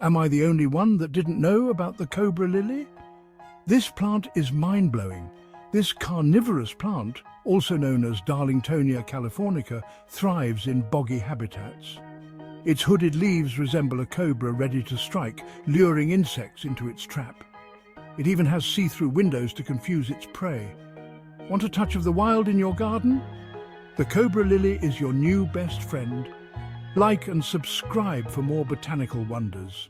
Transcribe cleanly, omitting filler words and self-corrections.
Am I the only one that didn't know about the cobra lily? This plant is mind-blowing. This carnivorous plant, also known as Darlingtonia californica, thrives in boggy habitats. Its hooded leaves resemble a cobra ready to strike, luring insects into its trap. It even has see-through windows to confuse its prey. Want a touch of the wild in your garden? The cobra lily is your new best friend. Like and subscribe for more botanical wonders.